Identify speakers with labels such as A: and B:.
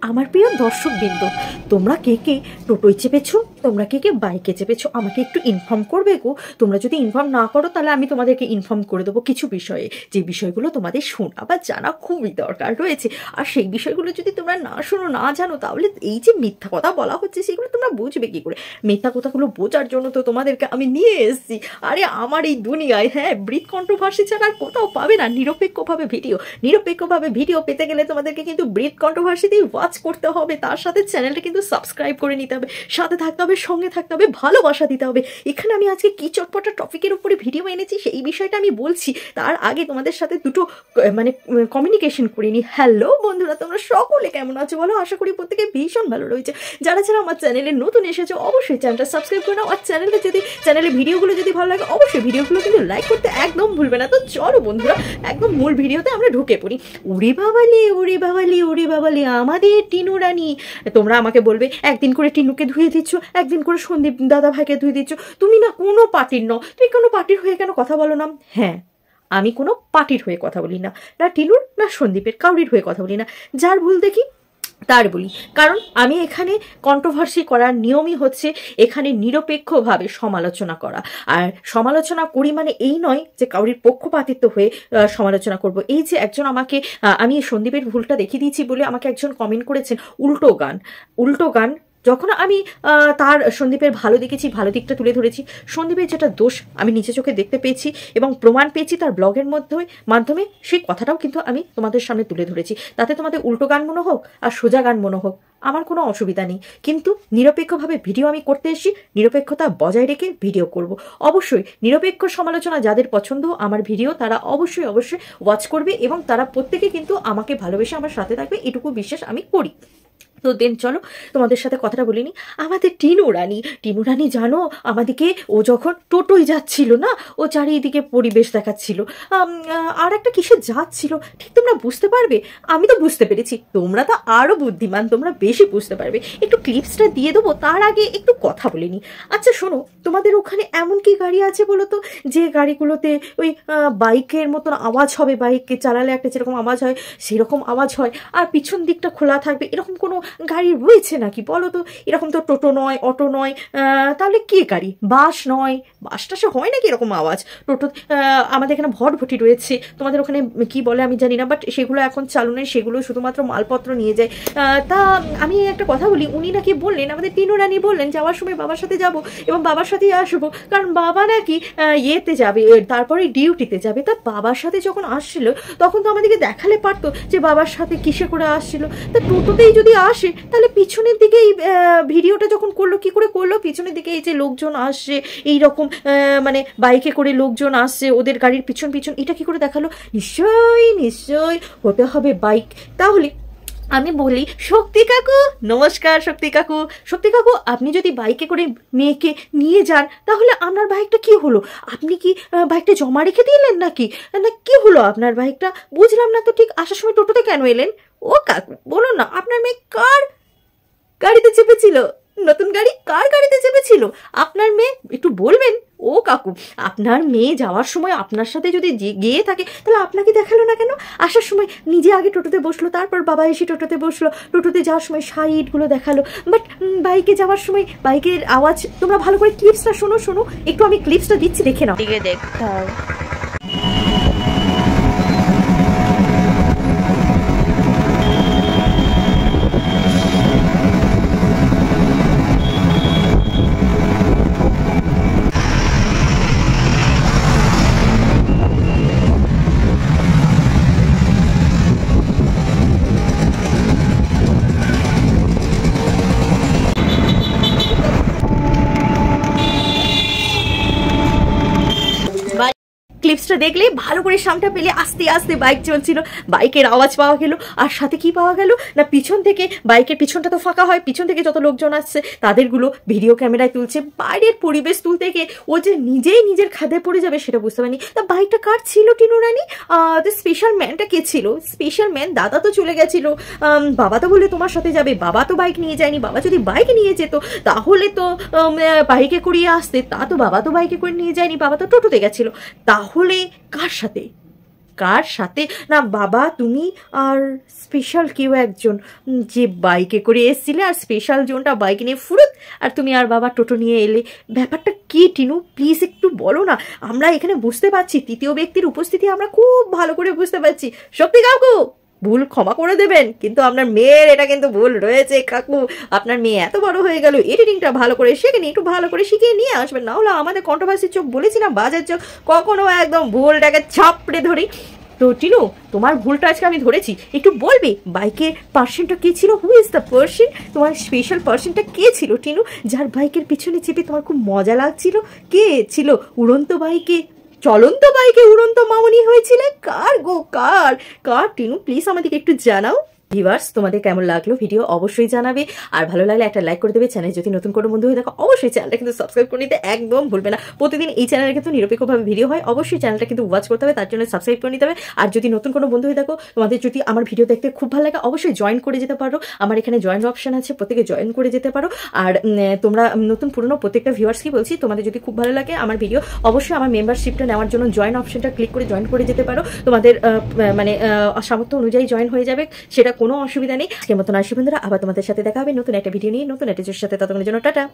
A: আমার প্রিয় দর্শকবৃন্দ, তোমরা কে কে টোটোয় চেপেছো, তোমরা কে কে বাইকে চেপেছো, আমাকে একটু ইনফর্ম করবে গো। তোমরা যদি ইনফর্ম না করো তাহলে আমি তোমাদেরকে ইনফর্ম করে দেবো কিছু বিষয়ে, যে বিষয়গুলো তোমাদের শোনা বা জানা খুবই দরকার রয়েছে। আর সেই বিষয়গুলো যদি তোমরা না শোনো, না জানো, তাহলে এই যে মিথ্যা কথা বলা হচ্ছে সেগুলো তোমরা বুঝবে কি করে? মিথ্যা কথাগুলো বোঝার জন্য তো তোমাদেরকে আমি নিয়ে এসেছি। আরে আমার এই দুনিয়ায়, হ্যাঁ, ব্রিথ কন্ট্রোভার্সি ছাড়া আর কোথাও পাবে না নিরপেক্ষভাবে ভিডিও পেতে গেলে তোমাদেরকে কিন্তু ব্রিথ কন্ট্রোভার্সিতেই ওয়াচ করতে হবে। তার সাথে চ্যানেলটা কিন্তু সাবস্ক্রাইব করে নিতে হবে, সাথে থাকতে হবে, সঙ্গে থাকতে হবে, ভালোবাসা দিতে হবে। এখানে আমি আজকে কি চটপটা টপিকের উপরে ভিডিও এনেছি সেই বিষয়টা আমি বলছি, তার আগে তোমাদের সাথে দুটো কমিউনিকেশন করে নিই। হ্যালো বন্ধুরা, তোমরা সকলে কেমন আছো বলো? আশা করি প্রত্যেকে ভীষণ ভালো রয়েছে। যারা আমার চ্যানেলে নতুন এসেছো অবশ্যই চ্যানেলটা সাবস্ক্রাইব করে নাও। আর চ্যানেলের ভিডিওগুলো যদি ভালো লাগে অবশ্যই ভিডিওগুলো কিন্তু লাইক করতে একদম ভুলবে না। তো চলো বন্ধুরা, একদম মূল ভিডিওতে আমরা ঢুকে পড়ি। উড়ে বাবালি আমাদের টিনু রানী। তোমরা আমাকে বলবে একদিন করে টিনুকে ধুয়ে দিচ্ছ, একদিন করে সন্দীপ দাদা ভাইকে ধুয়ে দিচ্ছ, তুমি না কোনো পার্টির নও, তুমি কোনো পার্টির হয়ে কেন কথা বলো না? হ্যাঁ, আমি কোনো পার্টির হয়ে কথা বলি না, না টিনুর না সন্দীপের, কাউরির হয়ে কথা বলি না। যার ভুল দেখি তার বলি, কারণ আমি এখানে কন্ট্রোভার্সি করার নিয়মই হচ্ছে এখানে নিরপেক্ষভাবে সমালোচনা করা। আর সমালোচনা করি মানে এই নয় যে কাউরির পক্ষপাতিত্ব হয়ে সমালোচনা করব। এই যে একজন আমাকে, আমি সন্দীপের ভুলটা দেখিয়ে দিয়েছি বলে আমাকে একজন কমেন্ট করেছেন উল্টো গান। যখন আমি তার সন্দীপের ভালো দেখেছি, ভালো দিকটা তুলে ধরেছি, সন্দীপের যেটা দোষ আমি নিজে চোখে দেখতে পেয়েছি এবং প্রমাণ পেয়েছি তার ব্লগের মাধ্যমে, সেই কথাটাও কিন্তু আমি তোমাদের সামনে তুলে ধরেছি। তাতে তোমাদের উল্টো গান মনে হোক আর সোজা গান মনে হোক, আমার কোনো অসুবিধা নেই। কিন্তু নিরপেক্ষভাবে ভিডিও আমি করতে এসেছি, নিরপেক্ষতা বজায় রেখে ভিডিও করব। অবশ্যই নিরপেক্ষ সমালোচনা যাদের পছন্দ আমার ভিডিও, তারা অবশ্যই ওয়াচ করবে এবং তারা প্রত্যেকে কিন্তু আমাকে ভালোবেসে আমার সাথে থাকবে, এটুকু বিশ্বাস আমি করি। তো দেন চলো তোমাদের সাথে কথাটা বলিনি। আমাদের টিনু রানী জানো, আমাদেরকে ও যখন টোটোয় যাচ্ছিল না, ও চারিদিকে পরিবেশ দেখাচ্ছিল, আর একটা কিসে যাচ্ছিল ঠিক তোমরা বুঝতে পারবে, আমি তো বুঝতে পেরেছি, তোমরা তো আরো বুদ্ধিমান, তোমরা বেশি বুঝতে পারবে। একটু ক্লিপসটা দিয়ে দেবো, তার আগে একটু কথা বলিনি। আচ্ছা শোনো, তোমাদের ওখানে এমন কি গাড়ি আছে বলো তো, যে গাড়িগুলোতে ওই বাইকের মতন আওয়াজ হবে, বাইককে চালালে একটা যেরকম আওয়াজ হয় সেরকম আওয়াজ হয়, আর পিছন দিকটা খোলা থাকবে, এরকম কোনো গাড়ি রয়েছে নাকি বলো তো? এরকম তো টোটো নয়, অটো নয়, তাহলে কি গাড়ি? বাস নয়, বাসটা সে হয় নাকি এরকম আওয়াজ? টোটো আমাদের এখানে ভটভটি রয়েছে, তোমাদের ওখানে কি বলে আমি জানি না, বাট সেগুলো এখন চালু নেই, সেগুলো শুধুমাত্র মালপত্র নিয়ে যায়। তা আমি একটা কথা বলি, উনি নাকি বললেন, আমাদের টিনু রানী বললেন যাওয়ার সময় বাবার সাথে যাব এবং বাবার সাথেই আসবো, কারণ বাবা নাকি ইয়েতে যাবে, তারপরে ডিউটিতে যাবে। তা বাবার সাথে যখন আসছিল তখন তো আমাদেরকে দেখালে পারতো যে বাবার সাথে কিসে করে আসছিল। তা টোটোতেই যদি আসে তাহলে পিছনের দিকে এই ভিডিওটা যখন করলো, কি করে করলো? পিছনের দিকে এই যে লোকজন আসছে, এইরকম মানে বাইকে করে লোকজন আসছে, ওদের গাড়ির পিছন এটা কি করে দেখালো? নিশ্চয়ই হতে হবে বাইক। তাহলে আমি বলি, শক্তি কাকু নমস্কার। শক্তি কাকু আপনি যদি বাইকে করে মেয়েকে নিয়ে যান তাহলে আপনার বাইকটা কি হলো? আপনি কি বাইকটা জমা রেখে দিলেন নাকি? না কি হলো আপনার বাইকটা? বুঝলাম না তো ঠিক। আসার সময় টোটোতে কেন এলেন? ও কাকু বলুন না, আপনার মেয়ে কার গাড়িতে চেপেছিল? নতুন গাড়ি কার গাড়িতে চেপেছিল আপনার মেয়ে? একটু বলবেন। ও কাকু, আপনার মেয়ে যাওয়ার সময় আপনার সাথে যদি গিয়ে থাকে তাহলে আপনাকে দেখালো না কেন? আসার সময় নিজে আগে টোটোতে বসলো, তারপর বাবা এসে টোটোতে বসলো, টোটোতে যাওয়ার সময় সাইডগুলো দেখালো, বাট বাইকে যাওয়ার সময় বাইকের আওয়াজ তোমরা ভালো করে ক্লিপসটা শোনো, একটু আমি ক্লিপসটা দিচ্ছি, দেখে নাও। দেখতে হবে। ক্লিপসটা দেখলে ভালো করে সামটা পেলে আস্তে আস্তে বাইক চলছিল, বাইকের আওয়াজ পাওয়া গেল, আর সাথে কি পাওয়া গেল না, পিছন থেকে, বাইকের পিছনটা তো ফাঁকা হয়, পিছন থেকে যত লোকজন আসছে তাদেরগুলো ভিডিও ক্যামেরায় তুলছে। বাইরের পরিবেশ তুলতে গিয়ে ও যে নিজেই নিজের খাদে পড়ে যাবে সেটা বুঝতে পারিনি। তা বাইকটা কার ছিল টিনু রানী? তো স্পেশাল ম্যানটা কে ছিল? স্পেশাল ম্যান দাদা তো চলে গেছিল, বাবা তো বলে তোমার সাথে যাবে, বাবা তো বাইক নিয়ে যায়নি। বাবা যদি বাইক নিয়ে যেত তাহলে তো বাইকে করিয়ে আসতে, তা তো বাবা তো বাইকে করে নিয়ে যায়নি, বাবা তো টোটোতে গেছিল। তাহলে কার সাথে? কার সাথে? না বাবা, তুমি আর স্পেশাল কেউ একজন যে বাইকে করে এসছিলে, আর স্পেশাল জনটা বাইকে নিয়ে ফুরুত, আর তুমি আর বাবা টোটো নিয়ে এলে। ব্যাপারটা কি টিনু, প্লিজ একটু বলো না। আমরা এখানে বুঝতে পারছি, তৃতীয় ব্যক্তির উপস্থিতি আমরা খুব ভালো করে বুঝতে পারছি। শক্তি কাকু, ভুল ক্ষমা করে দেবেন, কিন্তু আপনার মেয়ের এটা কিন্তু ভুল রয়েছে কাকু। আপনার মেয়ে এত বড় হয়ে গেল, এডিটিংটা ভালো করে শেখেনি, একটু ভালো করে শিখিয়ে নিয়ে আসবেন, না হলে আমাদের কন্ট্রোভার্সির চোখ বলেছিলাম বাজার চোখ, কখনো একদম ভুলটাকে ছাপড়ে ধরি। তো টিনু, তোমার ভুলটা আজকে আমি ধরেছি, একটু বলবে বাইকের পার্সনটা কে ছিল? Who is the person? তোমার স্পেশাল পার্সনটা কে ছিল টিনু, যার বাইকের পিছনে চেপে তোমার খুব মজা লাগছিল? কে ছিল? উড়ন্ত বাইকে, চলন্ত বাইকে উড়ন্ত মামনি হয়েছিলে? কার গো, কার? কার টিনু, প্লিজ আমাদেরকে একটু জানাও। ভিউয়ার্স, তোমাদের কেমন লাগলো ভিডিও অবশ্যই জানাবে, আর ভালো লাগলে একটা লাইক করে দেবে। চ্যানেল যদি নতুন কোনো বন্ধু হয়ে থাকো অবশ্যই চ্যানেলটা কিন্তু সাবস্ক্রাইব করে নিতে একদম ভুলবে না। প্রতিদিন এই চ্যানেলে কিন্তু নিরপেক্ষভাবে ভিডিও হয়, অবশ্যই চ্যানেলটা কিন্তু ওয়াচ করতে হবে, তার জন্য সাবস্ক্রাইব করে নিতে হবে। আর যদি নতুন কোনো বন্ধু হয়ে থাকো, তোমাদের যদি আমার ভিডিও দেখতে খুব ভালো লাগে অবশ্যই জয়েন করে যেতে পারো, আমার এখানে জয়েন অপশন আছে, প্রত্যেকে জয়েন করে যেতে পারো। আর তোমরা নতুন পুরনো প্রত্যেকটা ভিউয়ার্সকে বলছি, তোমাদের যদি খুব ভালো লাগে আমার ভিডিও, অবশ্যই আমার মেম্বারশিপটা নেওয়ার জন্য জয়েন অপশনটা ক্লিক করে জয়েন করে যেতে পারো। তোমাদের মানে সামর্থ্য অনুযায়ী জয়েন হয়ে যাবে, সেটা কোনো অসুবিধা নেই। আজকের মতন আসি বন্ধুরা, আবার তোমাদের সাথে দেখা হবে নতুন একটা ভিডিও নিয়ে, নতুন একটা সাথে। ততক্ষণের জন্য টাটা।